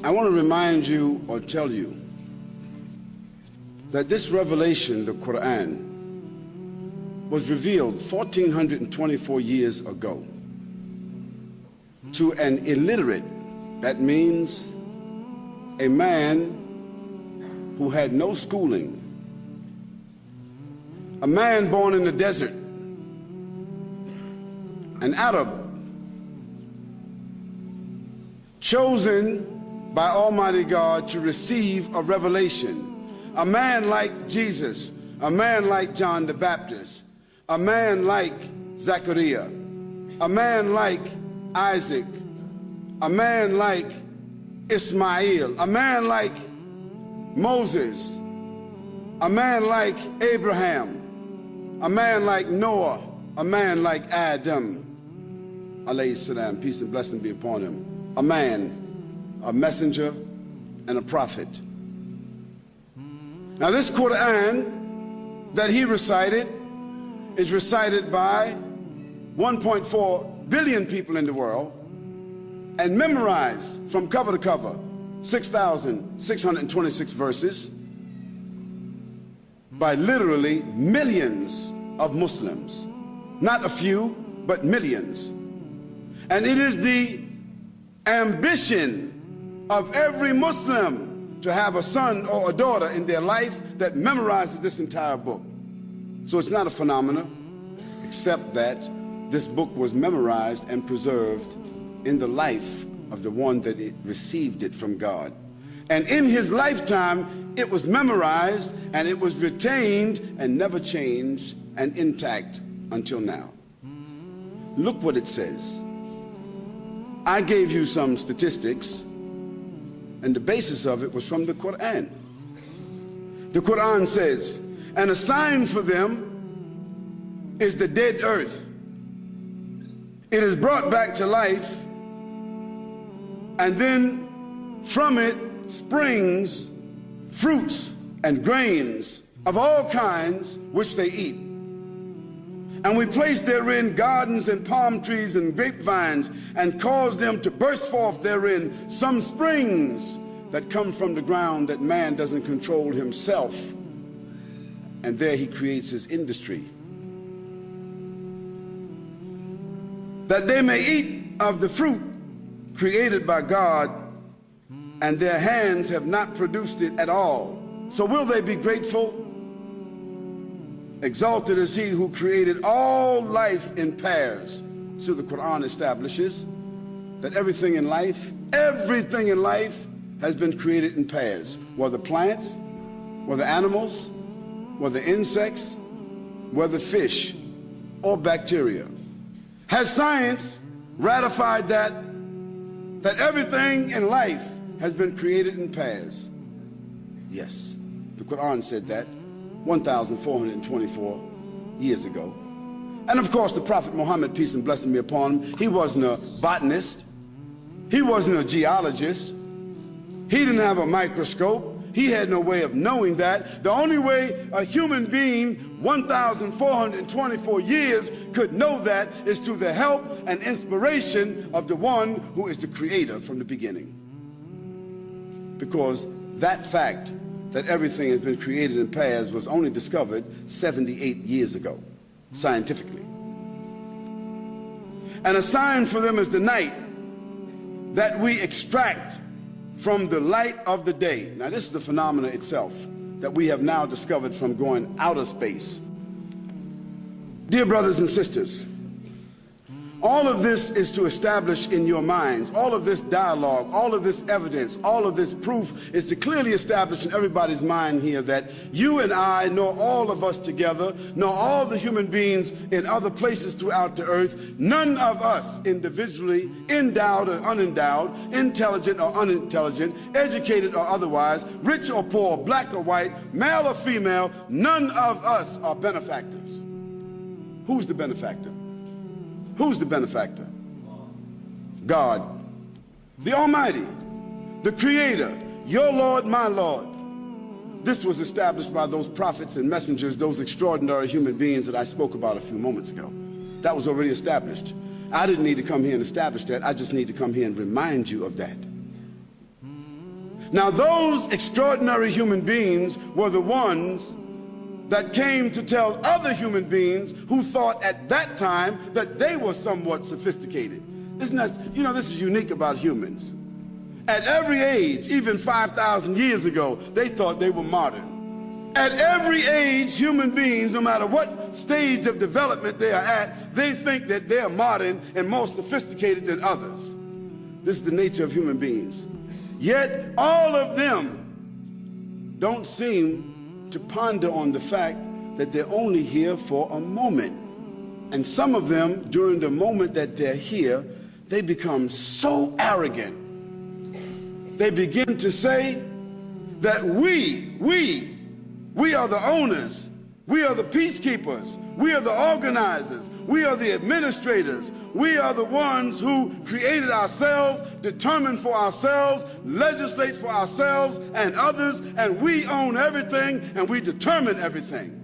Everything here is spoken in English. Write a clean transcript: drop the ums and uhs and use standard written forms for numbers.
I want to remind you or tell you that this revelation, the Quran, was revealed 1424 years ago to an illiterate, that means a man who had no schooling, a man born in the desert, an Arab, chosen by Almighty God to receive a revelation, a man like Jesus, a man like John the Baptist, a man like Zechariah, a man like Isaac, a man like Ismail, a man like Moses, a man like Abraham, a man like Noah, a man like Adam, alayhi salam, peace and blessing be upon him, a man, a messenger, and a prophet. Now this Quran that he recited is recited by 1.4 billion people in the world and memorized from cover to cover, 6,626 verses, by literally millions of Muslims. Not a few, but millions. And it is the ambition of every Muslim to have a son or a daughter in their life that memorizes this entire book. So it's not a phenomenon, except that this book was memorized and preserved in the life of the one that it received it from God. And in his lifetime, it was memorized and it was retained and never changed and intact until now. Look what it says. I gave you some statistics, and the basis of it was from the Quran. The Quran says, and a sign for them is the dead earth. It is brought back to life, and then from it springs fruits and grains of all kinds which they eat. And we place therein gardens and palm trees and grapevines, and cause them to burst forth therein some springs that come from the ground that man doesn't control himself. And there he creates his industry, that they may eat of the fruit created by God, and their hands have not produced it at all. So will they be grateful? Exalted is he who created all life in pairs. So the Quran establishes that everything in life has been created in pairs, whether plants, whether animals, whether insects, whether fish or bacteria. Has science ratified that everything in life has been created in pairs? Yes, the Quran said that 1,424 years ago. And of course the Prophet Muhammad, peace and blessing be upon him, he wasn't a botanist, he wasn't a geologist, he didn't have a microscope, he had no way of knowing that. The only way a human being 1,424 years could know that is through the help and inspiration of the one who is the creator from the beginning. Because that fact that everything has been created in pairs was only discovered 78 years ago, scientifically. And a sign for them is the night that we extract from the light of the day. Now this is the phenomena itself that we have now discovered from going outer space. Dear brothers and sisters, all of this is to establish in your minds, all of this dialogue, all of this evidence, all of this proof is to clearly establish in everybody's mind here that you and I, nor all of us together, nor all the human beings in other places throughout the earth, none of us individually, endowed or unendowed, intelligent or unintelligent, educated or otherwise, rich or poor, black or white, male or female, none of us are benefactors. Who's the benefactor? Who's the benefactor? God, the Almighty, the Creator, your Lord, my Lord. This was established by those prophets and messengers, those extraordinary human beings that I spoke about a few moments ago. That was already established. I didn't need to come here and establish that. I just need to come here and remind you of that. Now, those extraordinary human beings were the ones that came to tell other human beings who thought at that time that they were somewhat sophisticated. Isn't that, this is unique about humans. At every age, even 5,000 years ago, they thought they were modern. At every age, human beings, no matter what stage of development they are at, they think that they are modern and more sophisticated than others. This is the nature of human beings. Yet all of them don't seem to ponder on the fact that they're only here for a moment. And some of them, during the moment that they're here, they become so arrogant. They begin to say that we are the owners, we are the peacekeepers, we are the organizers, we are the administrators, we are the ones who created ourselves, determine for ourselves, legislate for ourselves and others, and we own everything and we determine everything.